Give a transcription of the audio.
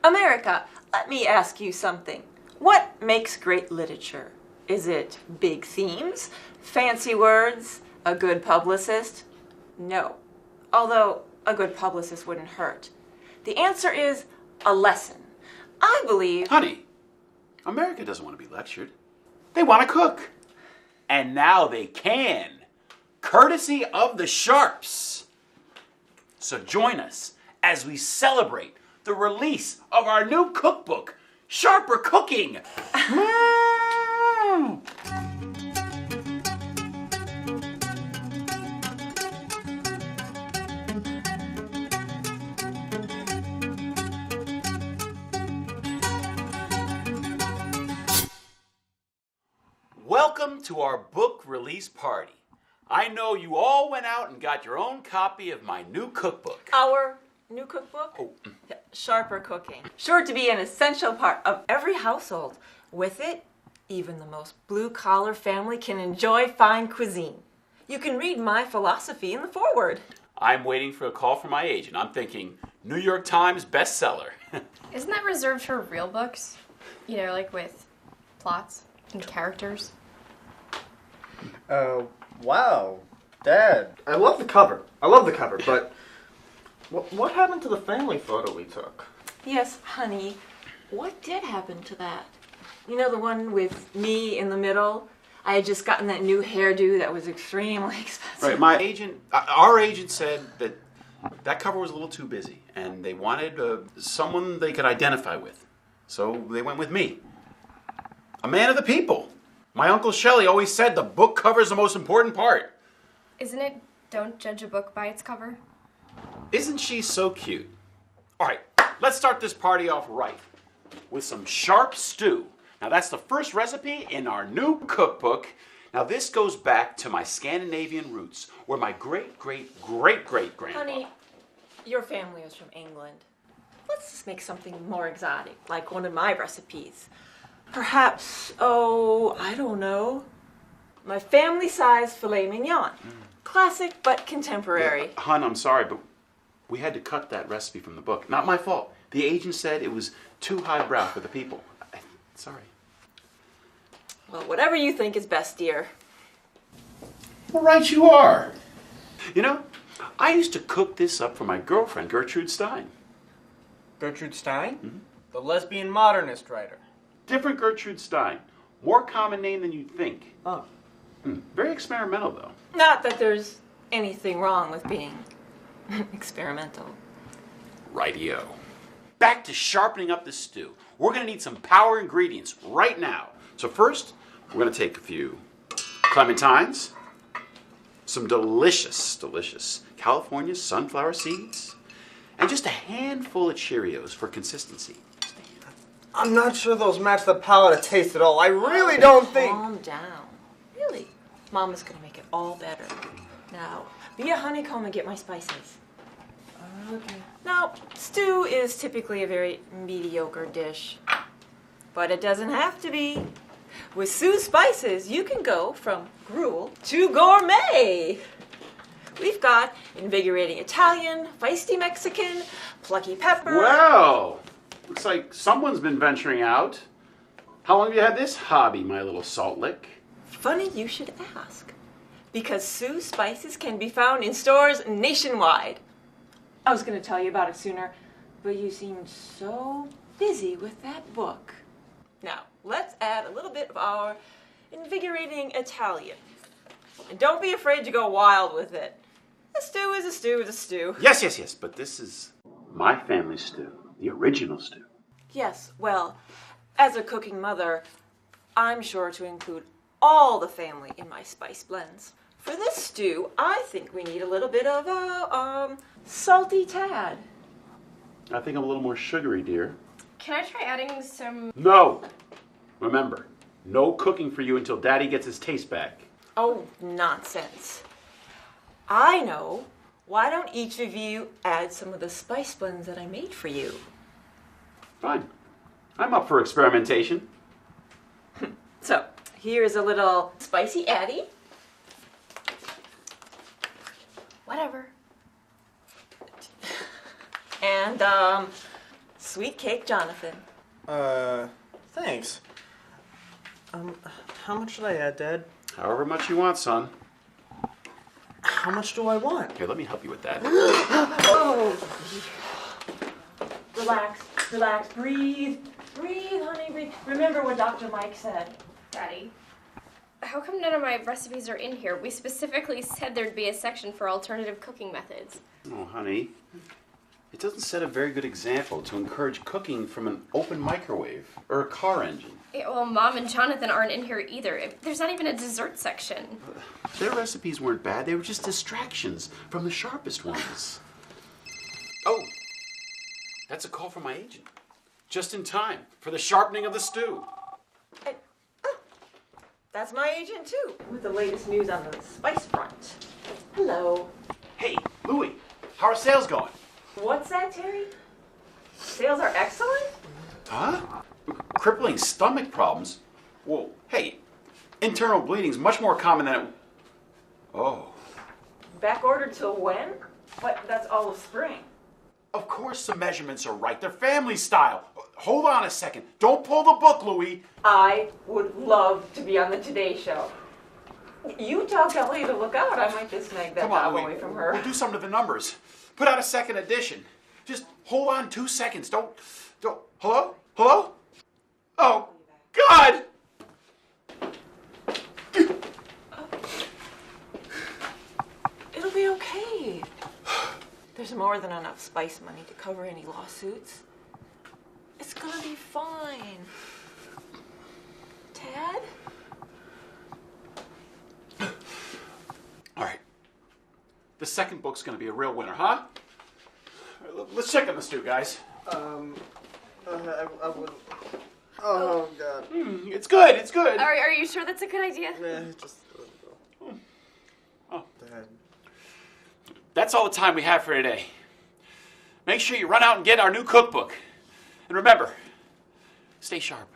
America, let me ask you something. What makes great literature? Is it big themes, fancy words, a good publicist? No. Although a good publicist wouldn't hurt. The answer is a lesson. I believe... Honey, America doesn't want to be lectured. They want to cook. And now they can. Courtesy of the Sharps. So join us as we celebrate the release of our new cookbook, Sharper Cooking. Welcome to our book release party. I know you all went out and got your own copy of my new cookbook. Our new cookbook? Oh. Sharper Cooking. Sure to be an essential part of every household. With it, even the most blue-collar family can enjoy fine cuisine. You can read my philosophy in the foreword. I'm waiting for a call from my agent. I'm thinking New York Times bestseller. Isn't that reserved for real books? You know, like with plots and characters? Wow. Dad, I love the cover, but what happened to the family photo we took? Yes, honey. What did happen to that? You know, the one with me in the middle? I had just gotten that new hairdo that was extremely expensive. Right, our agent said that cover was a little too busy, and they wanted someone they could identify with. So they went with me. A man of the people. My Uncle Shelley always said the book cover is the most important part. Isn't it don't judge a book by its cover? Isn't she so cute? All right, let's start this party off right with some sharp stew. Now that's the first recipe in our new cookbook. Now this goes back to my Scandinavian roots, where my great-great-great-great-grandpa... Honey, your family is from England. Let's just make something more exotic, like one of my recipes. Perhaps, I don't know, my family-sized filet mignon. Classic, but contemporary. Yeah, hon, I'm sorry, but we had to cut that recipe from the book. Not my fault. The agent said it was too highbrow for the people. Sorry. Well, whatever you think is best, dear. Well, right you are. You know, I used to cook this up for my girlfriend, Gertrude Stein. Gertrude Stein? Mm-hmm. The lesbian modernist writer. Different Gertrude Stein. More common name than you'd think. Oh. Very experimental, though. Not that there's anything wrong with being experimental. Rightio. Back to sharpening up the stew. We're going to need some power ingredients right now. So first, we're going to take a few clementines, some delicious California sunflower seeds, and just a handful of Cheerios for consistency. I'm not sure those match the palate of taste at all. I really don't think... Calm down. Really. Mama's going to make it all better. Now, be a honeycomb and get my spices. Okay. Now, stew is typically a very mediocre dish, but it doesn't have to be. With Sue's spices, you can go from gruel to gourmet. We've got invigorating Italian, feisty Mexican, plucky pepper. Well, looks like someone's been venturing out. How long have you had this hobby, my little salt lick? Funny you should ask, because Sue's spices can be found in stores nationwide. I was going to tell you about it sooner, but you seemed so busy with that book. Now, let's add a little bit of our invigorating Italian. And don't be afraid to go wild with it. A stew is a stew is a stew. Yes, but this is my family stew, the original stew. Yes, well, as a cooking mother, I'm sure to include all the family in my spice blends. For this stew, I think we need a little bit of a, salty tad. I think I'm a little more sugary, dear. Can I try adding some... No! Remember, no cooking for you until Daddy gets his taste back. Oh, nonsense. I know. Why don't each of you add some of the spice blends that I made for you? Fine. I'm up for experimentation. So, here's a little spicy Addy. Whatever. And, Sweet cake, Jonathan. Thanks. How much should I add, Dad? However much you want, son. How much do I want? Here, let me help you with that. Oh. Relax, relax, breathe. Breathe, honey, breathe. Remember what Dr. Mike said. Daddy, how come none of my recipes are in here? We specifically said there'd be a section for alternative cooking methods. Oh, honey. It doesn't set a very good example to encourage cooking from an open microwave or a car engine. Yeah, well, Mom and Jonathan aren't in here either. There's not even a dessert section. Their recipes weren't bad. They were just distractions from the sharpest ones. Oh, that's a call from my agent. Just in time for the sharpening of the stew. That's my agent, too, with the latest news on the spice front. Hello. Hey, Louie, how are sales going? What's that, Terry? Sales are excellent? Huh? Crippling stomach problems? Well, hey, internal bleeding's much more common than it... Oh. Back ordered till when? But that's all of spring. Of course the measurements are right. They're family style. Hold on a second. Don't pull the book, Louie. I would love to be on the Today Show. You tell Kelly to look out. I might just snag that Come on, job Louie. away from her. We'll do something to the numbers. Put out a second edition. Just hold on 2 seconds. Don't. Hello? Hello? Oh, God! It'll be okay. There's more than enough spice money to cover any lawsuits. It's gonna be fine. Tad? All right. The second book's gonna be a real winner, huh? Let's check on the stew, guys. I wouldn't. Oh, God. It's good, it's good. Are you sure that's a good idea? Yeah, just. Oh. Dad. That's all the time we have for today. Make sure you run out and get our new cookbook. And remember, stay sharp.